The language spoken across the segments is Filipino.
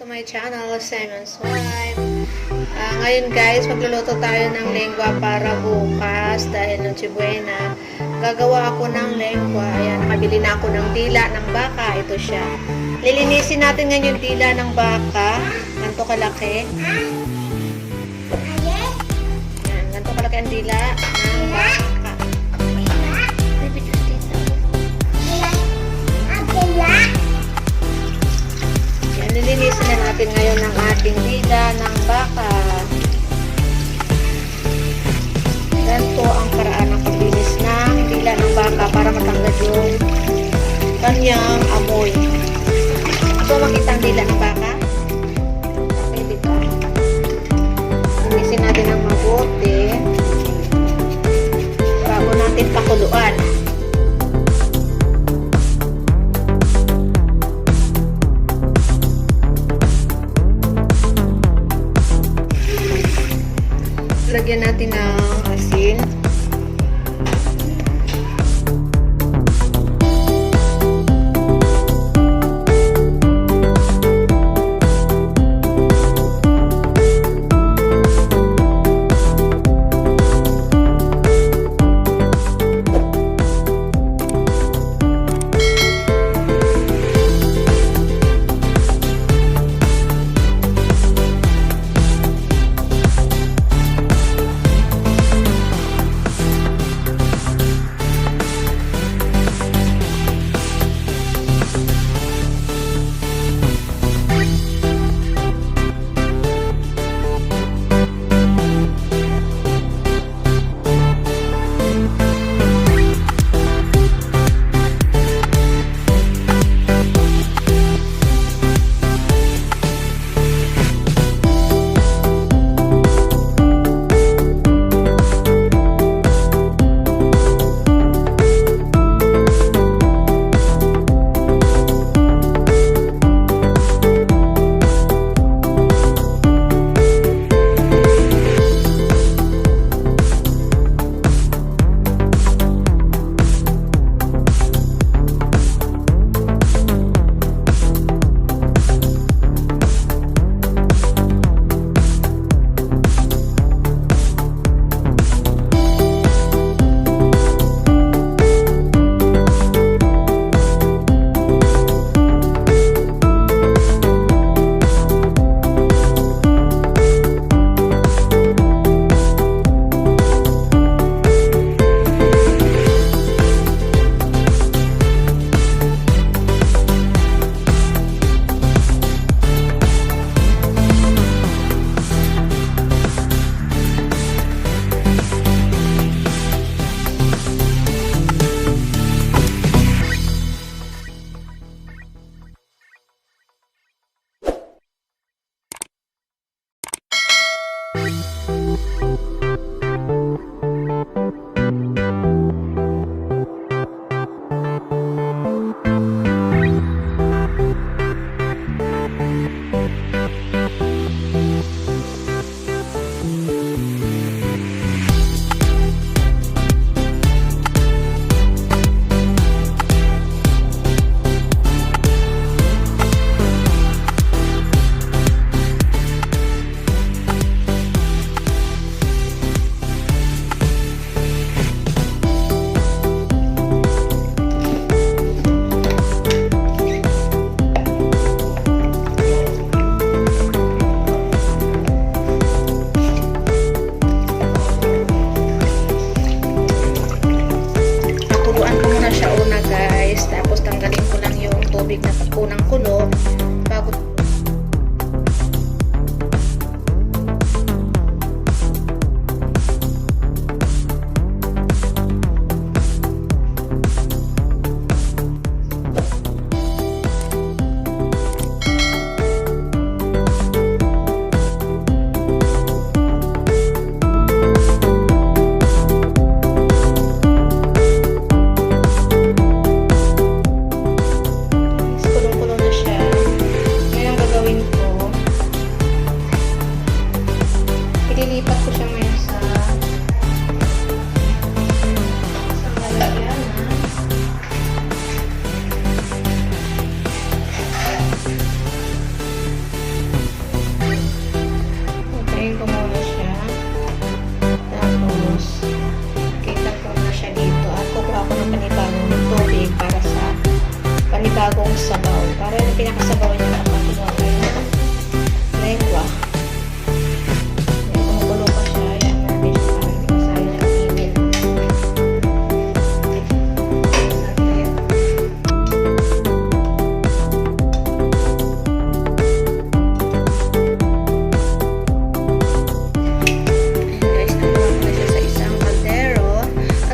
my channel, Simon's Wife. Ngayon guys, magluluto tayo ng lengua para bukas dahil Noche Buena. Gagawa ako ng lengua. Ayan, nakabili na ako ng dila ng baka. Ito siya. Lilinisin natin ngayon yung dila ng baka. Ganito kalaki. Ayan, ganito kalaki ang dila ng baka. Lilinisin na natin ngayon ang ating dila ng baka. Ganito ang paraan ng paglinis ng dila ng baka para matanggal yung kanyang amoy. Ito makita ang dila ng baka. Okay, diba? Linisin natin ang mabuti bago natin pakuluan. Lagyan natin ng asin.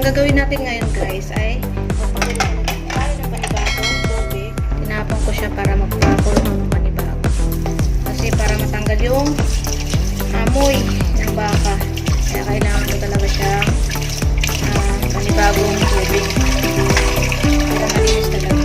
Ang gagawin natin ngayon guys ay magpakulo tayo ng panibagong tubig. Tinapon ko siya para magpakulo ng panibago. Kasi para matanggal yung amoy ng baka. Kaya kailangan ko talaga siya panibagong tubig. Para malinis talaga.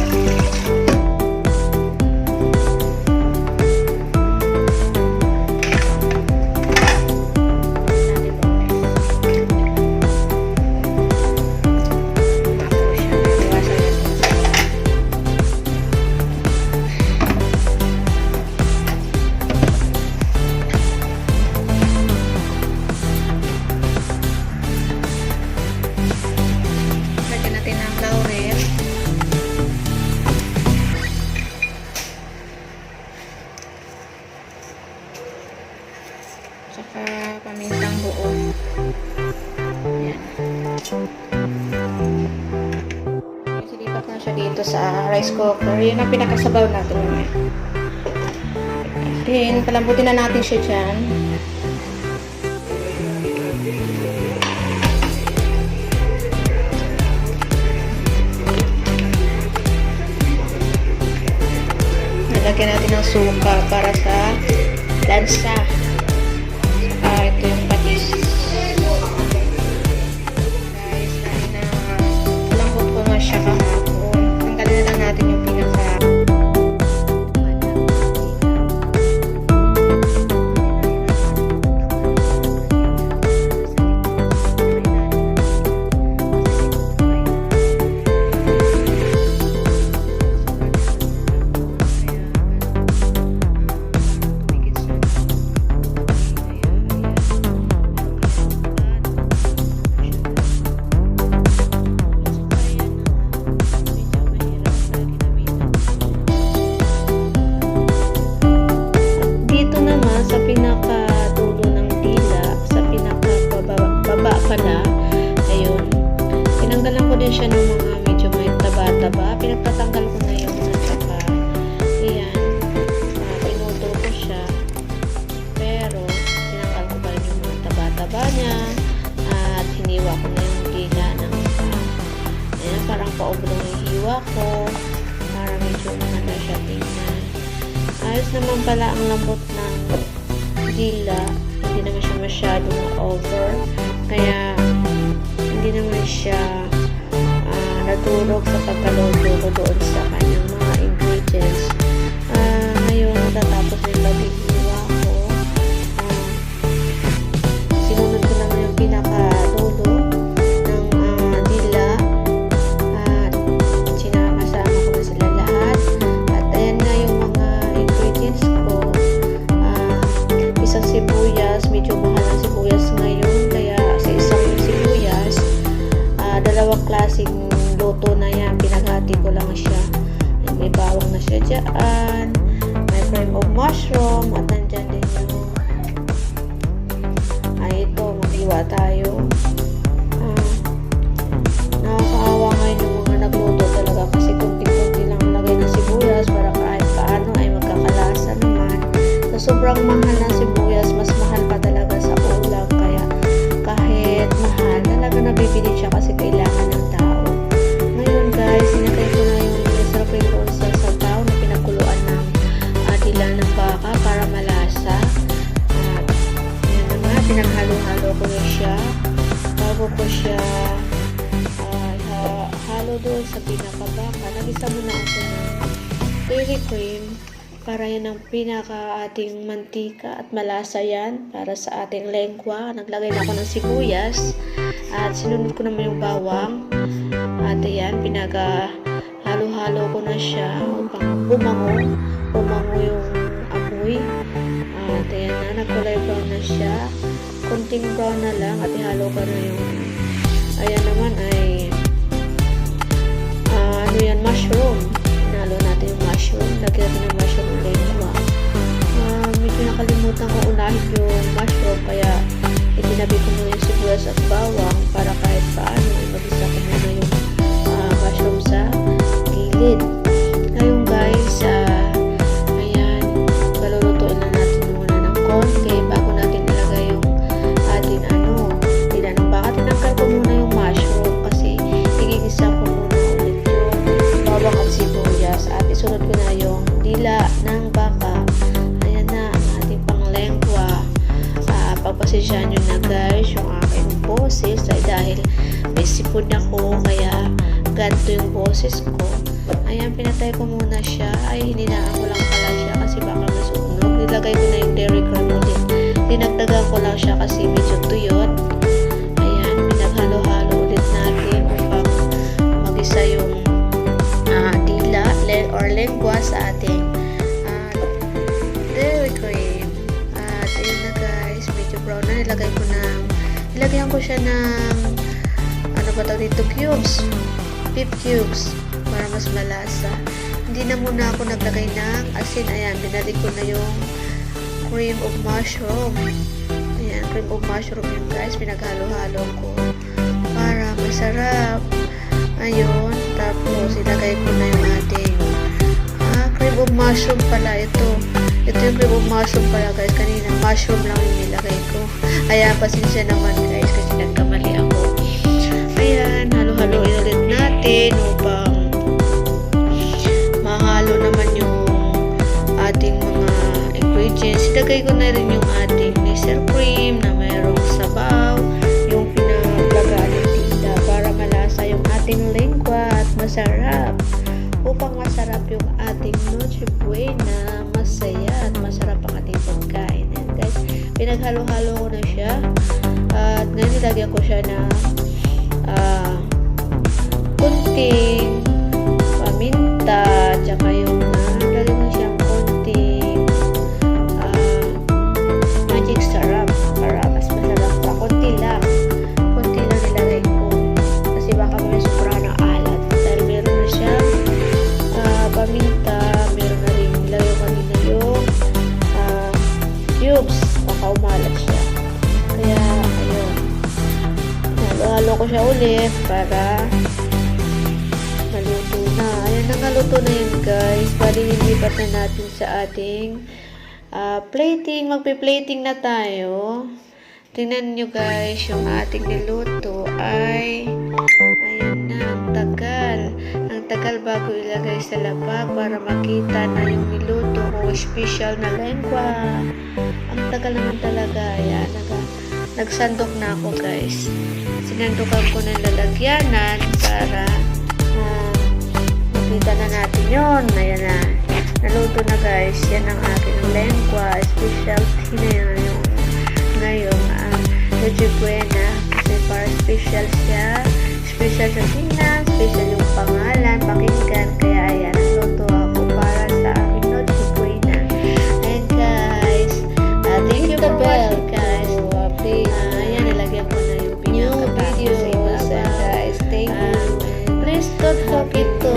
Saka pamintang buo. Ayan. Silipat na siya dito sa rice cooker. Yun ang pinakasabaw natin ngayon. Then, palambutin na natin siya dyan. Nalagyan natin ng suka para sa lansa. Ito yung patis. Guys, dahil na lambot ko nga siya kahapon. Tanggalin na lang natin yung pinaka pala. Ayun. Tinanggalan ko din siya ng mga medyo may taba-taba. Pinagtatanggal ko na yung at saka ayan. Pinuto ko siya. Pero tinanggal ko pa rin yung mga taba-taba niya. At hiniwa ko na yung dila ng ayan, parang paoblong yung hiwa ko. Para medyo maganda siya tingnan. Ayos naman pala ang lambot ng dila. Hindi naman siya masyadong over. Kaya, hindi naman siya naturog sa pagkaluto ko doon sa kanyang mga ingredients. Ngayon, tatapos na yung paghihiwa ko. Sinunod ko naman yung pinakadulo ng dila. At sinama-sama ko na sila lahat. At ayan nga yung mga ingredients ko. Isang sibuyas, medyo mahal ang sibuyas ngayon. Kaya, dalawang klaseng luto na yan. Pinaghati ko lang siya. May bawang na siya dyan. May frame of mushroom. At nandyan din yung ito. Maghiwa tayo. Nakakaawa ngayon yung mga nagluto talaga. Kasi kunti-kunti lang lagay na sibuyas para kahit paano ay magkakalasa naman. So, sobrang mahal ng sibuyas. Mas mahal pa talaga sa ulam. Kaya kahit mahal, talaga nabibili siya kasi kailangan ng tao. Ngayon guys, sinatay ko na yung sarapin ko sa sabaw na pinakuluan ng dila ng baka para malasa. Ayan na nga, pinaghalo-halo ko na siya bago ko siya halo doon sa pinakabaka. Nagisa muna ako ng dairy cream para yan ang pinaka ating mantika at malasa yan para sa ating lengwa. Naglagay na ako ng sibuyas at sinunod ko naman yung bawang at ayan, halo-halo ko na siya upang bumango yung amoy. At ayan na, nagkulay brown na siya, kunting brown na lang at ihalo ko na yung ayan naman ay ano yan, mushroom. Hinalo natin yung mushroom. Lagyan natin yung mushroom ng lengwa. Medyo nakalimutan ko unahin yung mushroom kaya itinabi ko muna yung sibuyas at bawang para kahit paano mag-isa ko muna yung mushroom sa gilid. Ngayon guys, ayan, kalulutuin na natin muna ng konti bago natin ilagay yung ating dila ng baka. Tinanggal ko muna yung mushroom kasi boses dahil may sipon ako kaya ganto yung boses ko. Ayan, pinatay ko muna siya. Ay, hininaan ko lang pala siya kasi baka masunog. Nilagay ko na yung dairy cream ulit. Dinagdagan ko lang siya kasi medyo tuyot. Ayan, pinaghalo-halo ulit natin upang magisa yung dila or lengua sa ating dairy cream. At ayun na guys, medyo brown na. Nilagyan ko siya ng ano ba tawag dito, cubes. Beef cubes para mas malasa. Hindi na muna ako naglagay ng asin. Ayan, binalik ko na yung cream of mushroom. Ayan, cream of mushroom yun guys. Pinaghalo-halo ko para masarap. Ayun, tapos ilagay ko na yung ating cream of mushroom pala ito. Ito yung cream of mushroom pala guys. Kanina mushroom lang yung nilagay ko. Ayan, pasensya naman guys kasi nagkamali ako. Ayan, halo-haloin ulit natin upang mahalo naman yung ating mga ingredients. Ilagay ko na rin yung ating laser cream na mayroong sabaw, yung pinaglagaan ng tinda para malasa yung ating lengua at masarap. Upang masarap yung ating Noche Buena, masaya at masarap ang ating pagkain. And guys, pinaghalo-halo ko na siya at ngayon nilagyan ko siya na kunting paminta, tsaka yung lagyan ko siyang kunting magic syrup para mas masarap pa. Kunti lang nilagay ko kasi baka may sobra ng alat dahil meron na siyang paminta, meron na rin nilagay ko kanina yung cubes, baka umalat siya. Kaya ayun, halo-halo ko siya ulit para maluto na. Ayan, nakaluto na yun guys. Bali, nilipat na natin sa ating plating. Magpi-plating na tayo. Tingnan nyo guys, yung ating niluto ay ayan na, ang tagal. Ang tagal bago ilagay sa labag para makita na yung niluto ko. Special na lengua. Ang tagal naman talaga. Ayan, nagsandok na ako guys. Sinandukan ko ng lalagyanan para makita na natin yun. Ayan na. Naluto na guys. Yan ang aking lengua. Specialty na yun yung ngayong Noche Buena. Kasi para special siya. Special sa tingnan. Special yung pangalan. Pakinggan. Kaya ayan. Naluto ako para sa aking Noche Buena. And guys, thank you for watching guys. Ayan, nilagyan ko na yung pinaka-videos. And guys, thank you. Please don't forget to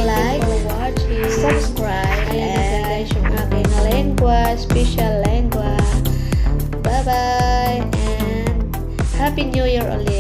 like, subscribe, and yung aking lengua, special lengua. Bye-bye, and Happy New Year ulit.